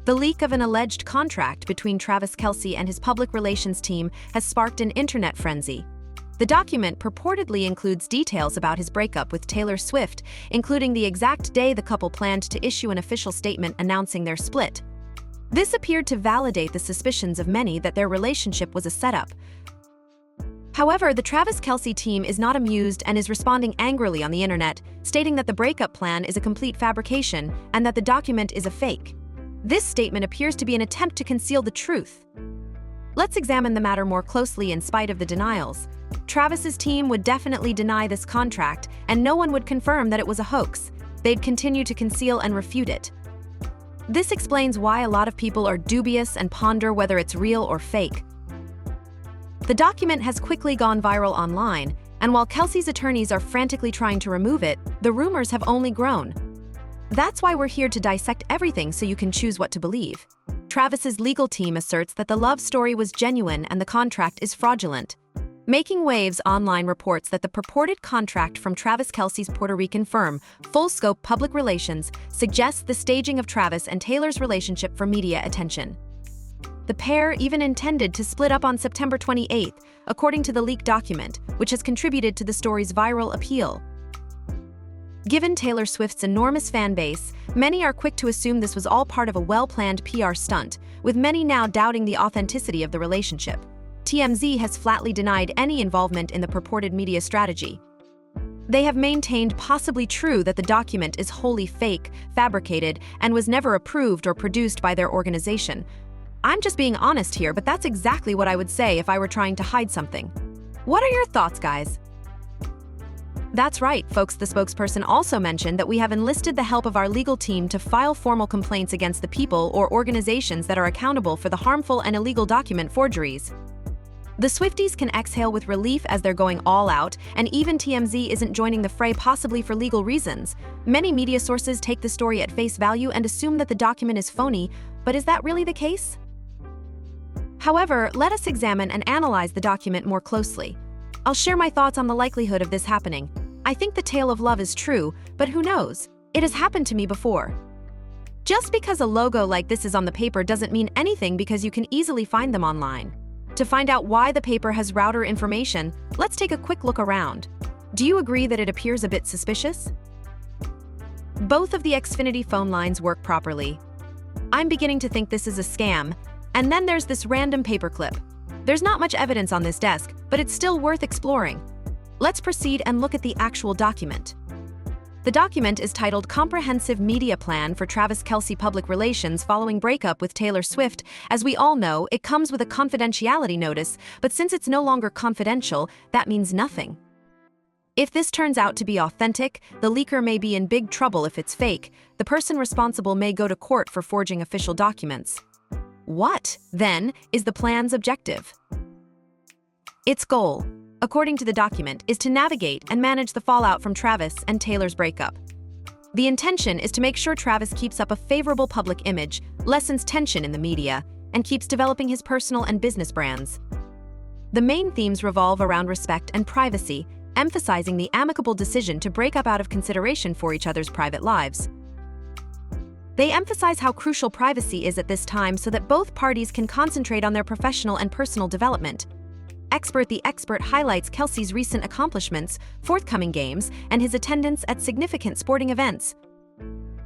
The leak of an alleged contract between Travis Kelce and his public relations team has sparked an internet frenzy. The document purportedly includes details about his breakup with Taylor Swift, including the exact day the couple planned to issue an official statement announcing their split. This appeared to validate the suspicions of many that their relationship was a setup. However, the Travis Kelce team is not amused and is responding angrily on the internet, stating that the breakup plan is a complete fabrication and that the document is a fake. This statement appears to be an attempt to conceal the truth. Let's examine the matter more closely in spite of the denials. Travis's team would definitely deny this contract, and no one would confirm that it was a hoax. They'd continue to conceal and refute it. This explains why a lot of people are dubious and ponder whether it's real or fake. The document has quickly gone viral online, and while Kelce's attorneys are frantically trying to remove it, the rumors have only grown. That's why we're here to dissect everything so you can choose what to believe. Travis's legal team asserts that the love story was genuine and the contract is fraudulent. Making Waves Online reports that the purported contract from Travis Kelce's Puerto Rican firm, Full Scope Public Relations, suggests the staging of Travis and Taylor's relationship for media attention. The pair even intended to split up on September 28th, according to the leaked document, which has contributed to the story's viral appeal. Given Taylor Swift's enormous fan base, many are quick to assume this was all part of a well-planned PR stunt, with many now doubting the authenticity of the relationship. TMZ has flatly denied any involvement in the purported media strategy. They have maintained possibly true that the document is wholly fake, fabricated, and was never approved or produced by their organization. I'm just being honest here, but that's exactly what I would say if I were trying to hide something. What are your thoughts, guys? That's right, folks. The spokesperson also mentioned that we have enlisted the help of our legal team to file formal complaints against the people or organizations that are accountable for the harmful and illegal document forgeries. The Swifties can exhale with relief as they're going all out, and even TMZ isn't joining the fray, possibly for legal reasons. Many media sources take the story at face value and assume that the document is phony, but is that really the case? However, let us examine and analyze the document more closely. I'll share my thoughts on the likelihood of this happening. I think the tale of love is true, but who knows? It has happened to me before. Just because a logo like this is on the paper doesn't mean anything, because you can easily find them online. To find out why the paper has router information, let's take a quick look around. Do you agree that it appears a bit suspicious? Both of the Xfinity phone lines work properly. I'm beginning to think this is a scam. And then there's this random paperclip. There's not much evidence on this desk, but it's still worth exploring. Let's proceed and look at the actual document. The document is titled Comprehensive Media Plan for Travis Kelce Public Relations Following Breakup with Taylor Swift. As we all know, it comes with a confidentiality notice, but since it's no longer confidential, that means nothing. If this turns out to be authentic, the leaker may be in big trouble. If it's fake, the person responsible may go to court for forging official documents. What, then, is the plan's objective? Its goal, according to the document, is to navigate and manage the fallout from Travis and Taylor's breakup. The intention is to make sure Travis keeps up a favorable public image, lessens tension in the media, and keeps developing his personal and business brands. The main themes revolve around respect and privacy, emphasizing the amicable decision to break up out of consideration for each other's private lives. They emphasize how crucial privacy is at this time so that both parties can concentrate on their professional and personal development. The Expert highlights Kelce's recent accomplishments, forthcoming games, and his attendance at significant sporting events.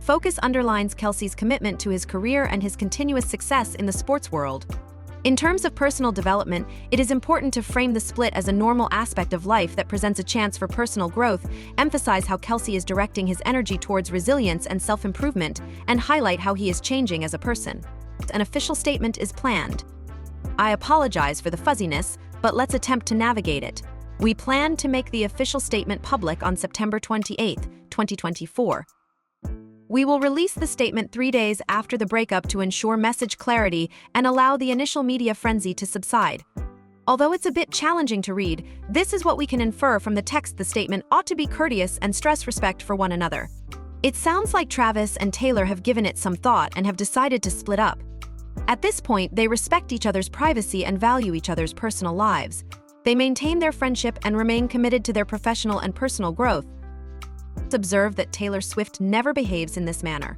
Focus underlines Kelce's commitment to his career and his continuous success in the sports world. In terms of personal development, it is important to frame the split as a normal aspect of life that presents a chance for personal growth, emphasize how Kelce is directing his energy towards resilience and self-improvement, and highlight how he is changing as a person. An official statement is planned. I apologize for the fuzziness, but let's attempt to navigate it. We plan to make the official statement public on September 28, 2024. We will release the statement 3 days after the breakup to ensure message clarity and allow the initial media frenzy to subside. Although it's a bit challenging to read, this is what we can infer from the text. The statement ought to be courteous and stress respect for one another. It sounds like Travis and Taylor have given it some thought and have decided to split up. At this point, they respect each other's privacy and value each other's personal lives. They maintain their friendship and remain committed to their professional and personal growth. Observe that Taylor Swift never behaves in this manner.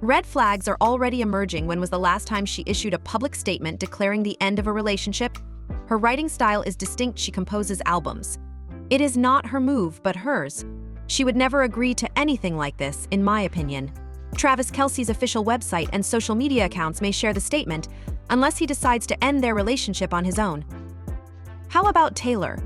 Red flags are already emerging. When was the last time she issued a public statement declaring the end of a relationship? Her writing style is distinct. She composes albums. It is not her move, but hers. She would never agree to anything like this, in my opinion. Travis Kelce's official website and social media accounts may share the statement, unless he decides to end their relationship on his own. How about Taylor?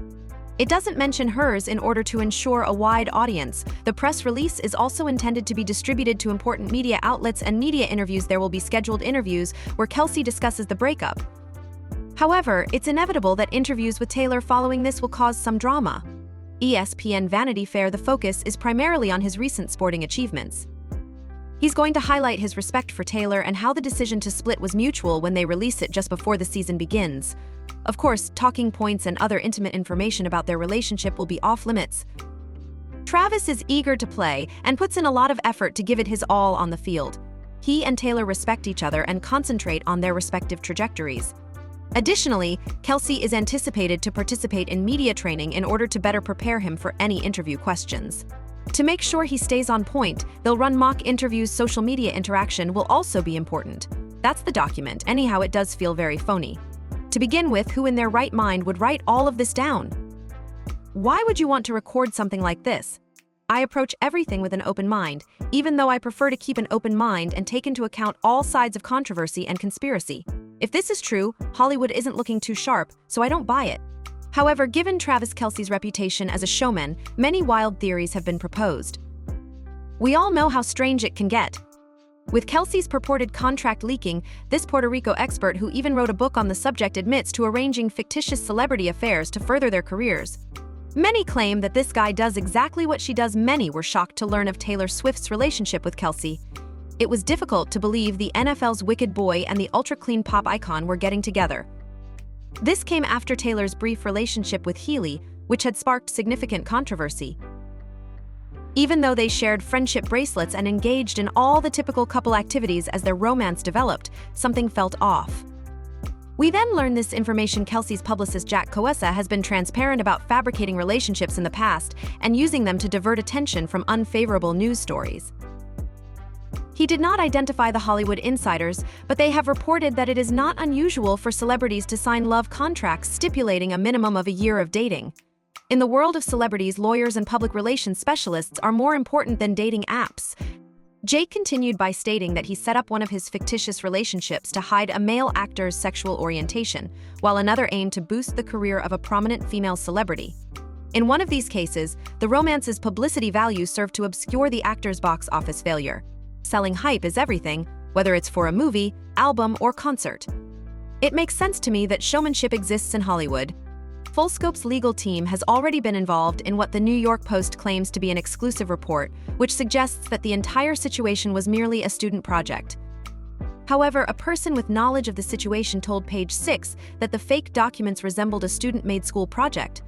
It doesn't mention hers in order to ensure a wide audience. The press release is also intended to be distributed to important media outlets and media interviews. There will be scheduled interviews where Kelce discusses the breakup. However, it's inevitable that interviews with Taylor following this will cause some drama. ESPN Vanity Fair: the focus is primarily on his recent sporting achievements. He's going to highlight his respect for Taylor and how the decision to split was mutual when they release it just before the season begins. Of course, talking points and other intimate information about their relationship will be off limits. Travis is eager to play and puts in a lot of effort to give it his all on the field. He and Taylor respect each other and concentrate on their respective trajectories. Additionally, Kelce is anticipated to participate in media training in order to better prepare him for any interview questions. To make sure he stays on point, they'll run mock interviews. Social media interaction will also be important. That's the document. Anyhow, it does feel very phony. To begin with, who in their right mind would write all of this down? Why would you want to record something like this? I approach everything with an open mind, even though I prefer to keep an open mind and take into account all sides of controversy and conspiracy. If this is true, Hollywood isn't looking too sharp, so I don't buy it. However, given Travis Kelce's reputation as a showman, many wild theories have been proposed. We all know how strange it can get. With Kelce's purported contract leaking, this Puerto Rico expert, who even wrote a book on the subject, admits to arranging fictitious celebrity affairs to further their careers. Many claim that this guy does exactly what she does. Many were shocked to learn of Taylor Swift's relationship with Kelce. It was difficult to believe the NFL's wicked boy and the ultra-clean pop icon were getting together. This came after Taylor's brief relationship with Healy, which had sparked significant controversy. Even though they shared friendship bracelets and engaged in all the typical couple activities as their romance developed, something felt off. We then learned this information. Kelce's publicist Jack Coessa has been transparent about fabricating relationships in the past and using them to divert attention from unfavorable news stories. He did not identify the Hollywood insiders, but they have reported that it is not unusual for celebrities to sign love contracts stipulating a minimum of a year of dating. In the world of celebrities, lawyers and public relations specialists are more important than dating apps. Jake continued by stating that he set up one of his fictitious relationships to hide a male actor's sexual orientation, while another aimed to boost the career of a prominent female celebrity. In one of these cases, the romance's publicity value served to obscure the actor's box office failure. Selling hype is everything, whether it's for a movie, album, or concert. It makes sense to me that showmanship exists in Hollywood. Fullscope's legal team has already been involved in what the New York Post claims to be an exclusive report, which suggests that the entire situation was merely a student project. However, a person with knowledge of the situation told Page 6 that the fake documents resembled a student-made school project.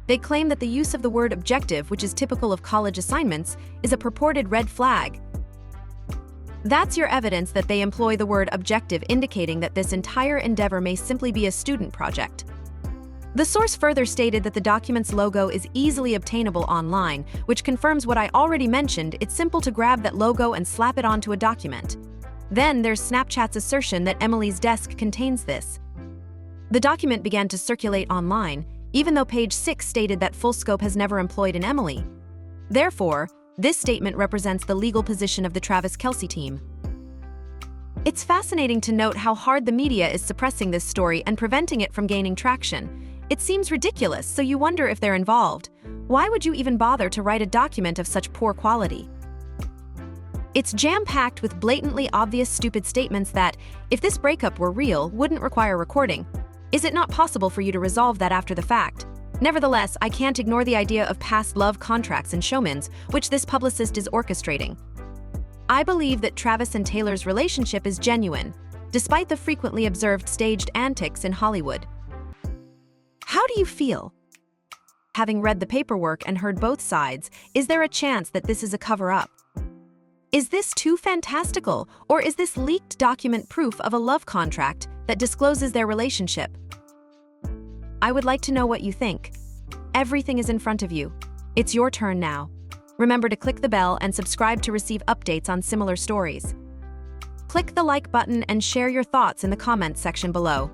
They claim that the use of the word objective, which is typical of college assignments, is a purported red flag. That's your evidence that they employ the word objective, indicating that this entire endeavor may simply be a student project. The source further stated that the document's logo is easily obtainable online, which confirms what I already mentioned. It's simple to grab that logo and slap it onto a document. Then there's Snapchat's assertion that Emily's desk contains this. The document began to circulate online, even though Page 6 stated that Fullscope has never employed an Emily. Therefore, this statement represents the legal position of the Travis Kelce team. It's fascinating to note how hard the media is suppressing this story and preventing it from gaining traction. It seems ridiculous, so you wonder if they're involved. Why would you even bother to write a document of such poor quality? It's jam-packed with blatantly obvious stupid statements that, if this breakup were real, wouldn't require recording. Is it not possible for you to resolve that after the fact? Nevertheless, I can't ignore the idea of past love contracts and showmans, which this publicist is orchestrating. I believe that Travis and Taylor's relationship is genuine, despite the frequently observed staged antics in Hollywood. How do you feel? Having read the paperwork and heard both sides, is there a chance that this is a cover-up? Is this too fantastical, or is this leaked document proof of a love contract that discloses their relationship? I would like to know what you think. Everything is in front of you. It's your turn now. Remember to click the bell and subscribe to receive updates on similar stories. Click the like button and share your thoughts in the comments section below.